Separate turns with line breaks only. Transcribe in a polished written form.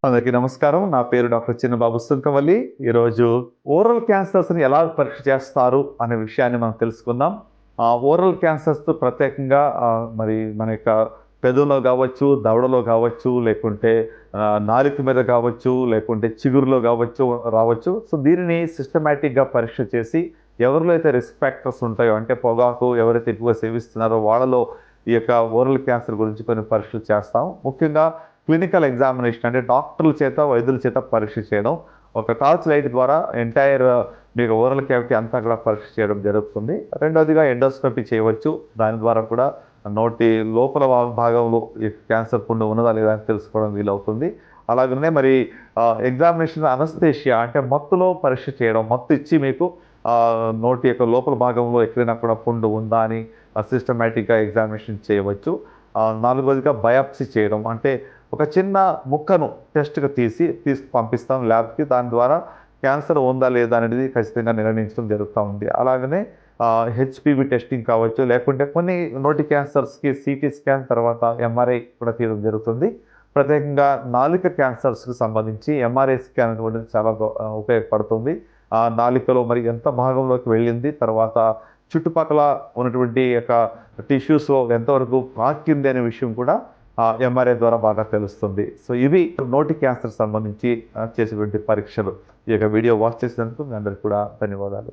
అందరికీ నమస్కారం. నా పేరు డాక్టర్ చిన్నబాబు సుంకవల్లి. ఈరోజు ఓరల్ క్యాన్సర్స్‌ని ఎలా పరీక్ష చేస్తారు అనే విషయాన్ని మనం తెలుసుకుందాం. ఓరల్ క్యాన్సర్స్‌తో ప్రత్యేకంగా మరి మన యొక్క పెదవులో కావచ్చు, దవడలో కావచ్చు, లేకుంటే నాలుక మీద కావచ్చు, లేకుంటే చిగురులో కావచ్చు రావచ్చు. సో, దీనిని సిస్టమాటిక్‌గా పరీక్ష చేసి ఎవరిలో అయితే రిస్క్ ఫ్యాక్టర్స్ ఉంటాయో, అంటే పొగాకు ఎవరైతే ఎక్కువగా సేవిస్తున్నారో వాళ్ళలో ఈ యొక్క ఓరల్ క్యాన్సర్ గురించి కొన్ని పరీక్షలు చేస్తాం. ముఖ్యంగా క్లినికల్ ఎగ్జామినేషన్ అంటే డాక్టర్ల చేత, వైద్యుల చేత పరీక్ష చేయడం. ఒక టార్చ్ లైట్ ద్వారా ఎంటైర్ మీకు ఓరల్ క్యావిటీ అంతా కూడా పరీక్ష చేయడం జరుగుతుంది. రెండోదిగా ఎండోస్కోపీ చేయవచ్చు. దాని ద్వారా కూడా నోటి లోపల భాగంలో ఈ క్యాన్సర్ పుండు ఉన్నదా లేదా అని తెలుసుకోవడం వీలవుతుంది. అలాగనే మరి ఎగ్జామినేషన్ అనస్థేషియా అంటే మత్తులో పరీక్ష చేయడం. మత్తు ఇచ్చి మీకు నోటి యొక్క లోపల భాగంలో ఎక్కడైనా కూడా పుండు ఉందా అని సిస్టమాటిక్‌గా ఎగ్జామినేషన్ చేయవచ్చు. నాలుగోదిగా బయాప్సీ చేయడం. అంటే ఒక చిన్న ముక్కను టెస్ట్‌గా తీసి పంపిస్తాం ల్యాబ్‌కి. దాని ద్వారా క్యాన్సర్ ఉందా లేదా అనేది ఖచ్చితంగా నిర్ణయించడం జరుగుతూ ఉంది. అలాగనే హెచ్‌పివి టెస్టింగ్ కావచ్చు, లేకుంటే కొన్ని నోటి క్యాన్సర్స్‌కి సీటీ స్కాన్ తర్వాత ఎంఆర్ఐ కూడా తీయడం జరుగుతుంది. ప్రత్యేకంగా నాలుక క్యాన్సర్స్‌కి సంబంధించి ఎంఆర్ఐ స్కాన్ అనేది చాలా ఉపయోగపడుతుంది. నాలుకలో మరి ఎంత భాగంలోకి వెళ్ళింది, తర్వాత చుట్టుపక్కల ఉన్నటువంటి యొక్క టిష్యూస్‌లో ఎంతవరకు పాకింది అనే విషయం కూడా ఎంఆర్ఐ ద్వారా బాగా తెలుస్తుంది. సో, ఇవి నోటి క్యాన్సర్ సంబంధించి చేసేటువంటి పరీక్షలు. ఈ యొక్క వీడియో వాచ్ చేసినందుకు మీ అందరికి కూడా ధన్యవాదాలు.